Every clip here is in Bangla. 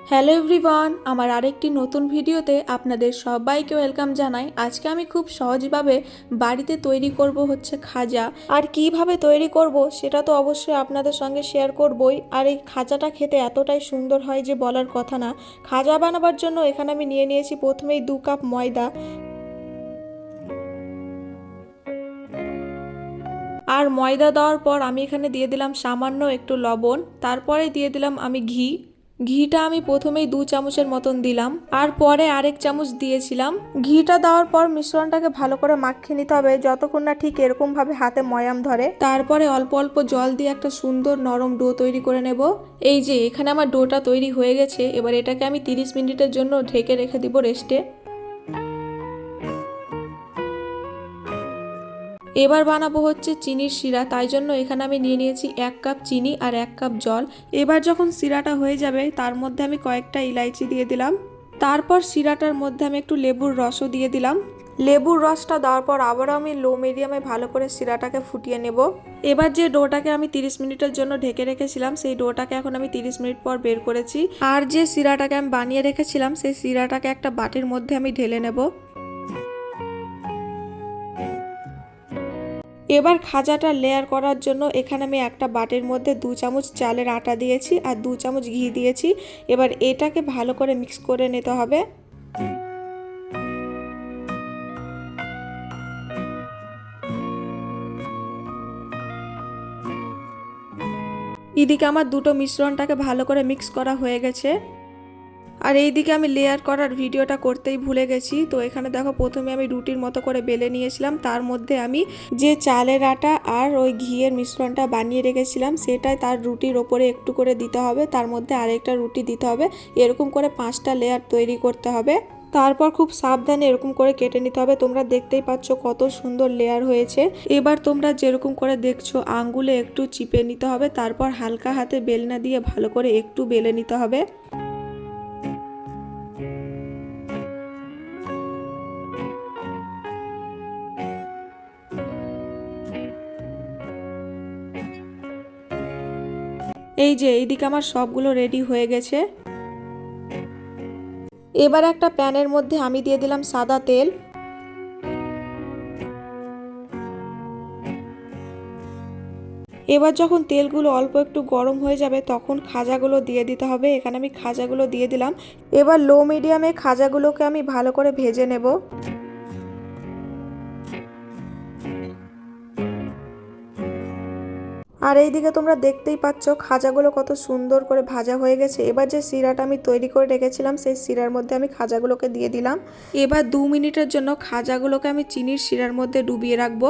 হ্যালো এভরিওয়ান, আমার আরেকটি নতুন ভিডিওতে আপনাদের সবাইকে ওয়েলকাম জানাই। আজকে আমি খুব সহজভাবে বাড়িতে তৈরি করব খাজা। আর কিভাবে তৈরি করব সেটা তো অবশ্যই আপনাদের সঙ্গে শেয়ার করবই। আর এই খাজাটা খেতে এতটাই সুন্দর হয় যে বলার কথা না। খাজা বানাবার জন্য এখানে আমি নিয়ে নিয়েছি প্রথমেই 2 কাপ ময়দা, আর ময়দা দেওয়ার পর আমি এখানে দিয়ে দিলাম সামান্য একটু লবণ। তারপরে দিয়ে দিলাম আমি ঘিটা আমি প্রথমেই 2 চামচের মতন দিলাম, আর পরে আরেক চামচ দিয়েছিলাম। ঘিটা দেওয়ার পর মিশ্রণটাকে ভালো করে মাখিয়ে নিতে হবে যতক্ষণ না ঠিক এরকম ভাবে হাতে ময়াম ধরে। তারপরে অল্প অল্প জল দিয়ে একটা সুন্দর নরম ডো তৈরি করে নেব। এই যে এখানে আমার ডোটা তৈরি হয়ে গেছে। এবার এটাকে আমি 30 মিনিটের জন্য ঢেকে রেখে দিব রেস্টে। এবার বানাবো চিনির শিরা। তাই জন্য এখানে আমি নিয়ে নিয়েছি 1 কাপ চিনি আর 1 কাপ জল। এবার যখন শিরাটা হয়ে যাবে তার মধ্যে আমি কয়েকটা ইলাইচি দিয়ে দিলাম। তারপর শিরাটার মধ্যে আমি একটু লেবুর রসও দিয়ে দিলাম। লেবুর রসটা দেওয়ার পর আবারও আমি লো মিডিয়ামে ভালো করে শিরাটাকে ফুটিয়ে নেব। এবার যে ডোটাকে আমি 30 মিনিটের জন্য ঢেকে রেখেছিলাম সেই ডোটাকে এখন আমি 30 মিনিট পর বের করেছি। আর যে শিরাটাকে আমি বানিয়ে রেখেছিলাম সেই শিরাটাকে একটা বাটির মধ্যে আমি ঢেলে নেব। এবার খাজাটা লেয়ার করার জন্য এখানে আমি একটা বাটির মধ্যে 2 চামচ চালের আটা দিয়েছি আর 2 চামচ ঘি দিয়েছি। এবার এটাকে ভালো করে মিক্স করে নিতে হবে। এদিকে আমার দুটো মিশ্রণটাকে ভালো করে মিক্স করা হয়ে গেছে। আর এইদিকে আমি লেয়ার করার ভিডিওটা করতেই ভুলে গেছি। তো এখানে দেখো প্রথমে আমি রুটির মতো করে বেলে নিয়েছিলাম। তার মধ্যে আমি যে চালের আটা আর ওই ঘিয়ের মিশ্রণটা বানিয়ে রেখেছিলাম সেটাই তার রুটির ওপরে একটু করে দিতে হবে, তার মধ্যে আরেকটা রুটি দিতে হবে। এরকম করে 5টা লেয়ার তৈরি করতে হবে। তারপর খুব সাবধানে এরকম করে কেটে নিতে হবে। তোমরা দেখতেই পাচ্ছ কত সুন্দর লেয়ার হয়েছে। এবার তোমরা যেরকম করে দেখছো আঙ্গুলে একটু চিপে নিতে হবে, তারপর হালকা হাতে বেলনা দিয়ে ভালো করে একটু বেলে নিতে হবে। এই যে এইদিকে আমার সবগুলো রেডি হয়ে গেছে। এবার একটা প্যানের মধ্যে আমি দিয়ে দিলাম সাদা তেল। এবার যখন তেলগুলো অল্প একটু গরম হয়ে যাবে তখন খাজাগুলো দিয়ে দিতে হবে। এখানে আমি খাজাগুলো দিয়ে দিলাম। এবার লো মিডিয়ামে খাজাগুলোকে আমি ভালো করে ভেজে নেব। আর এইদিকে তোমরা দেখতেই পাচ্ছ খাজাগুলো কত সুন্দর করে ভাজা হয়ে গেছে। এবার যে শিরাটা আমি তৈরি করে রেখেছিলাম সেই শিরার মধ্যে আমি খাজাগুলোকে দিয়ে দিলাম। এবার 2 মিনিটের জন্য খাজাগুলোকে আমি চিনির শিরার মধ্যে ডুবিয়ে রাখবো।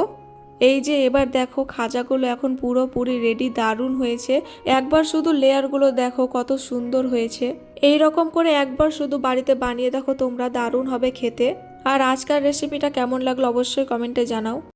এই যে এবার দেখো খাজাগুলো এখন পুরোপুরি রেডি, দারুণ হয়েছে। একবার শুধু লেয়ারগুলো দেখো কত সুন্দর হয়েছে। এই রকম করে একবার শুধু বাড়িতে বানিয়ে দেখো তোমরা, দারুণ হবে খেতে। আর আজকের রেসিপিটা কেমন লাগলো অবশ্যই কমেন্টে জানাও।